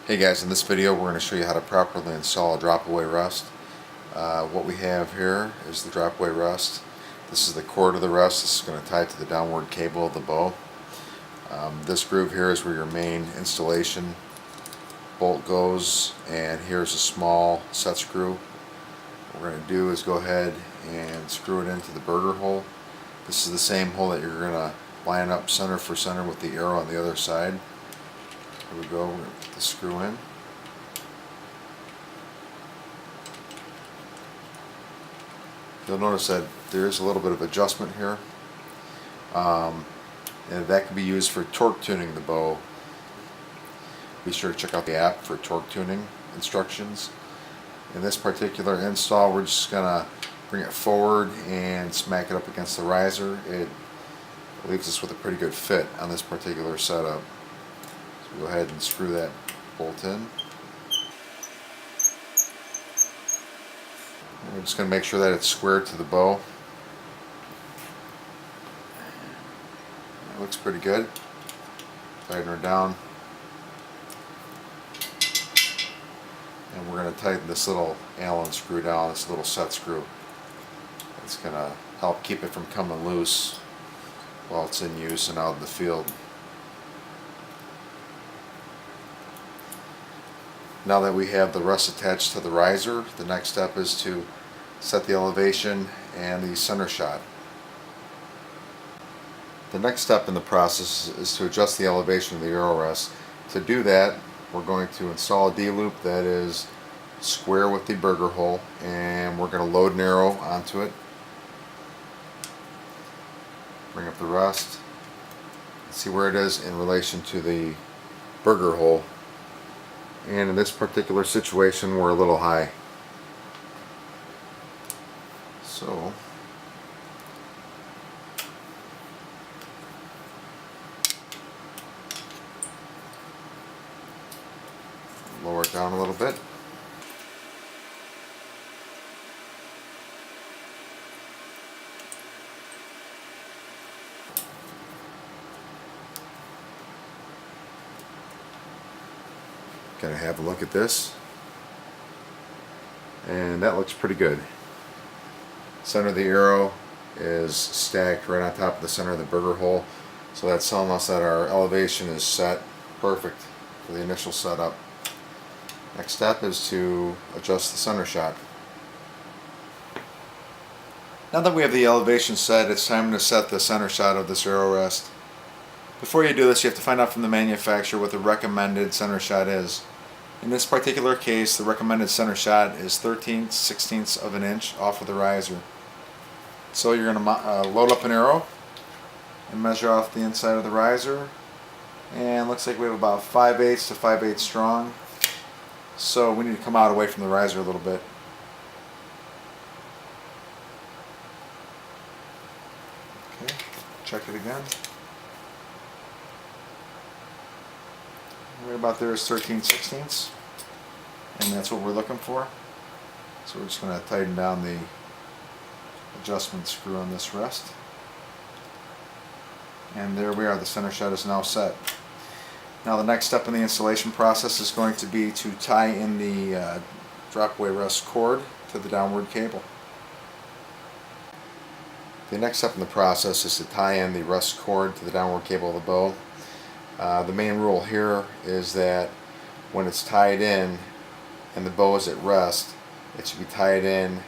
Hey guys, in this video we're going to show you how to properly install a drop-away rest. What we have here is the drop-away rest. This is the cord of the rest. This is going to tie to the downward cable of the bow. This groove here is where your main installation bolt goes, and here's a small set screw. What we're going to do is go ahead and screw it into the burger hole. This is the same hole that you're going to line up center for center with the arrow on the other side. Here we go, we're going to put the screw in. You'll notice that there is a little bit of adjustment here, and that can be used for torque tuning the bow. Be sure to check out the app for torque tuning instructions. In this particular install, we're just going to bring it forward and smack it up against the riser. It leaves us with a pretty good fit on this particular setup. So go ahead and screw that bolt in. And we're just going to make sure that it's squared to the bow. It looks pretty good. Tighten her down. And we're going to tighten this little Allen screw down, this little set screw. It's going to help keep it from coming loose while it's in use and out in the field. Now that we have the rest attached to the riser, the next step is to set the elevation and the center shot. The next step in the process is to adjust the elevation of the arrow rest. To do that, we're going to install a D-loop that is square with the burger hole, and we're going to load an arrow onto it. Bring up the rest. See where it is in relation to the burger hole. And in this particular situation, we're a little high. So lower it down a little bit. Gonna have a look at this, and that looks pretty good. Center of the arrow is stacked right on top of the center of the burger hole, so that's telling us that our elevation is set perfect for the initial setup. Next step is to adjust the center shot. Now that we have the elevation set, it's time to set the center shot of this arrow rest. Before you do this, you have to find out from the manufacturer what the recommended center shot is. In this particular case, the recommended center shot is 13/16 of an inch off of the riser. So you're going to load up an arrow and measure off the inside of the riser, and looks like we have about 5/8 to 5/8 strong. So we need to come out away from the riser a little bit. Okay, check it again. Right about there is 13/16, and that's what we're looking for. So we're just going to tighten down the adjustment screw on this rest. And there we are, the center shot is now set. Now the next step in the installation process is going to be to tie in the drop-away rest cord to the downward cable. The next step in the process is to tie in the rest cord to the downward cable of the bow. The main rule here is that when it's tied in and the bow is at rest, it should be tied in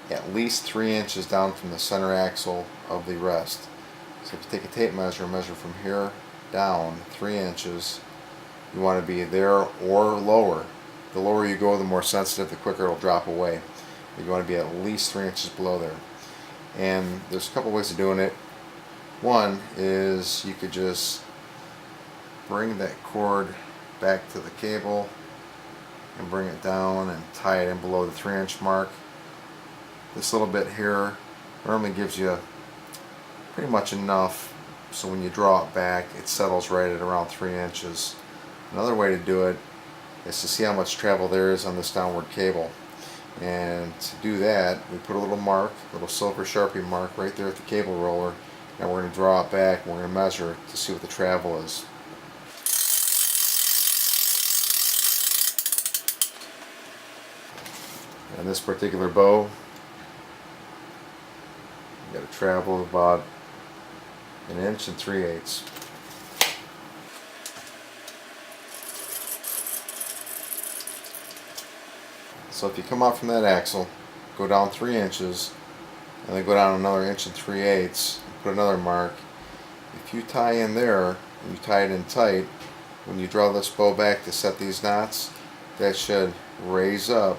at least 3 inches down from the center axle of the rest. So if you take a tape measure and measure from here down 3 inches, you want to be there or lower. The lower you go, the more sensitive, the quicker it'll drop away. You want to be at least 3 inches below there. And there's a couple ways of doing it. One is you could just bring that cord back to the cable and bring it down and tie it in below the 3-inch mark. This little bit here normally gives you pretty much enough so when you draw it back it settles right at around 3 inches. Another way to do it is to see how much travel there is on this downward cable, and to do that we put a little mark, a little silver Sharpie mark right there at the cable roller, and we're going to draw it back and we're going to measure to see what the travel is. And this particular bow, you got to travel about 1 3/8 inches. So if you come out from that axle, go down 3 inches, and then go down another 1 3/8 inches, put another mark. If you tie in there, and you tie it in tight, when you draw this bow back to set these knots, that should raise up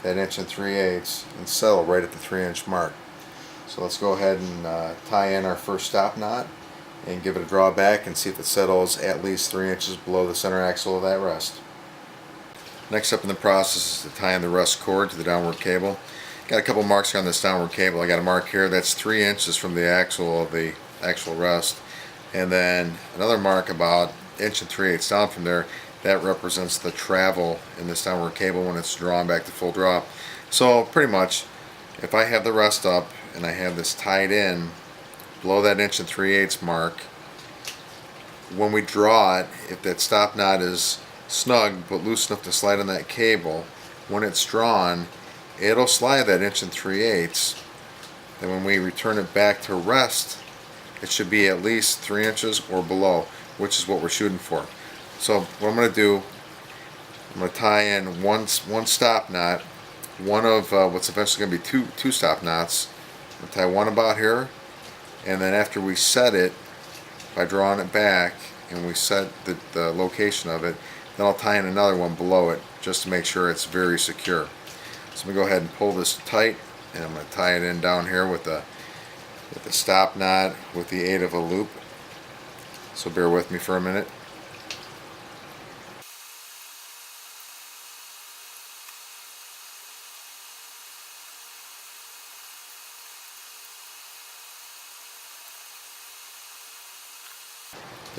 that 1 3/8 inches and settle right at the 3-inch mark. So let's go ahead and tie in our first stop knot and give it a draw back and see if it settles at least 3 inches below the center axle of that rest. Next up in the process is to tie in the rest cord to the downward cable. Got a couple marks here on this downward cable. I got a mark here that's 3 inches from the axle of the actual rest, and then another mark about 1 3/8 down from there. That represents the travel in this downward cable when it's drawn back to full drop. So pretty much, if I have the rest up and I have this tied in below that 1 3/8 mark, when we draw it, if that stop knot is snug but loose enough to slide on that cable, when it's drawn, it'll slide that 1 3/8. Then when we return it back to rest, it should be at least 3 inches or below, which is what we're shooting for. So what I'm going to do, I'm going to tie in one stop knot, one of what's eventually going to be two stop knots. I'm going to tie one about here, and then after we set it, by drawing it back and we set the location of it, then I'll tie in another one below it just to make sure it's very secure. So I'm going to go ahead and pull this tight, and I'm going to tie it in down here with the stop knot with the aid of a loop. So bear with me for a minute.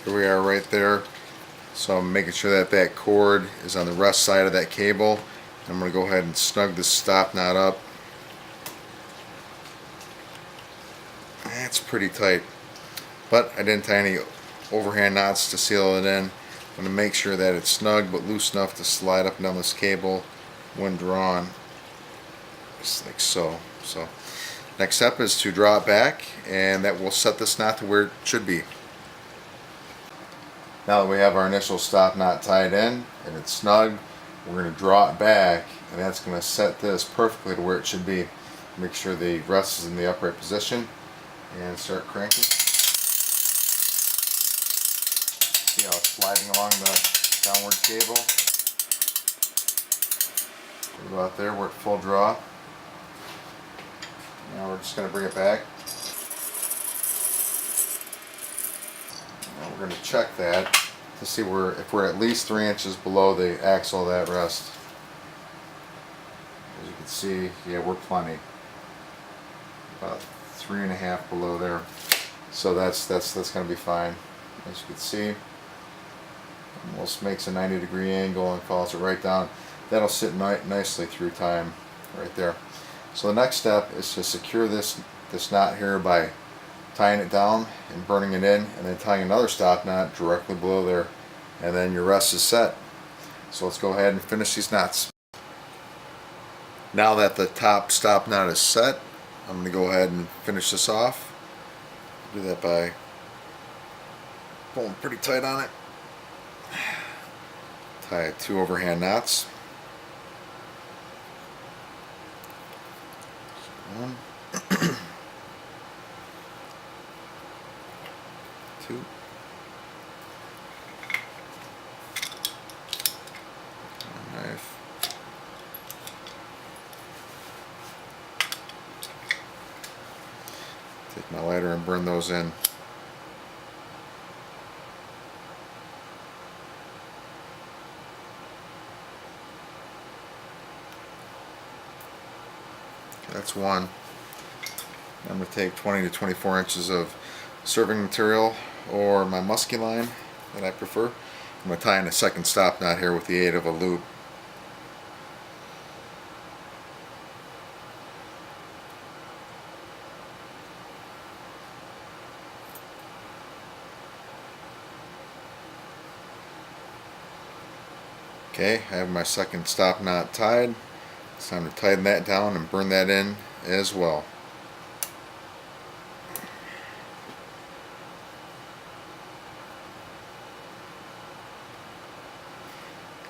There we are right there. So I'm making sure that that cord is on the rest side of that cable. I'm going to go ahead and snug this stop knot up. That's pretty tight, but I didn't tie any overhand knots to seal it in. I'm going to make sure that it's snug but loose enough to slide up and down this cable when drawn, just like so. So next step is to draw it back, and that will set this knot to where it should be. Now that we have our initial stop knot tied in and it's snug, we're going to draw it back, and that's going to set this perfectly to where it should be. Make sure the rest is in the upright position and start cranking. See how it's sliding along the downward cable. We're about there, we're at full draw. Now we're just going to bring it back. Now we're going to check that to see if we're at least 3 inches below the axle of that rest. As you can see, yeah, we're plenty. About 3.5 below there. So that's going to be fine. As you can see, almost makes a 90-degree angle and follows it right down. That'll sit nicely through time right there. So the next step is to secure this knot here by tying it down and burning it in, and then tying another stop knot directly below there, and then your rest is set. So let's go ahead and finish these knots. Now that the top stop knot is set, I'm going to go ahead and finish this off. Do that by pulling pretty tight on it. Tie 2 overhand knots. One. 2. Knife. Take my lighter and burn those in. That's one. I'm going to take 20 to 24 inches of serving material, or my musky line that I prefer. I'm going to tie in a second stop knot here with the aid of a loop. Okay, I have my second stop knot tied. It's time to tighten that down and burn that in as well.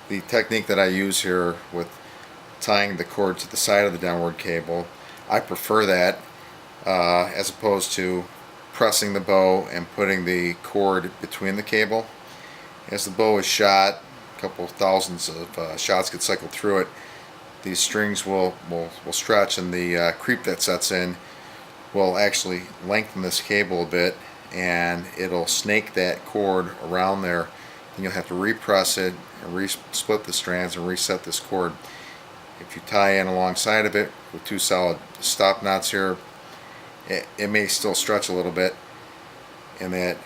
The technique that I use here with tying the cord to the side of the downward cable, I prefer that as opposed to pressing the bow and putting the cord between the cable. As the bow is shot, a couple of thousands of shots get cycled through it, these strings will stretch, and the creep that sets in will actually lengthen this cable a bit, and it'll snake that cord around there, and you'll have to repress it and split the strands and reset this cord. If you tie in alongside of it with two solid stop knots here, it may still stretch a little bit and that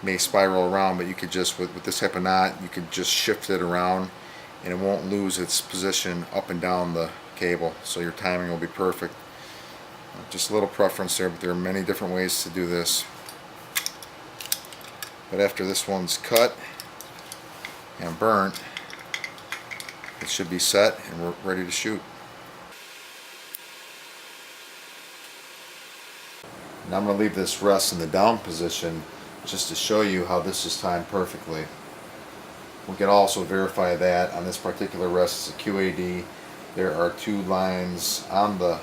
may spiral around, but you could just, with this type of knot, you could just shift it around and it won't lose its position up and down the cable, so your timing will be perfect. Just a little preference there, but there are many different ways to do this. But after this one's cut and burnt, it should be set and we're ready to shoot. Now I'm going to leave this rest in the down position just to show you how this is timed perfectly. We can also verify that on this particular rest, it's a QAD. There are two lines on the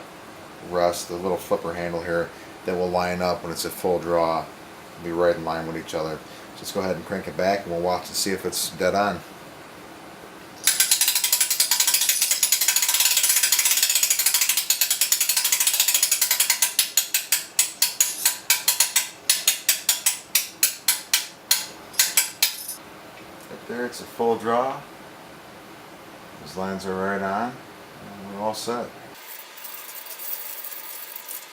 rest, the little flipper handle here, that will line up when it's at full draw. It'll be right in line with each other. Just go ahead and crank it back and we'll watch and see if it's dead on. Right there, it's a full draw. Those lines are right on, and we're all set.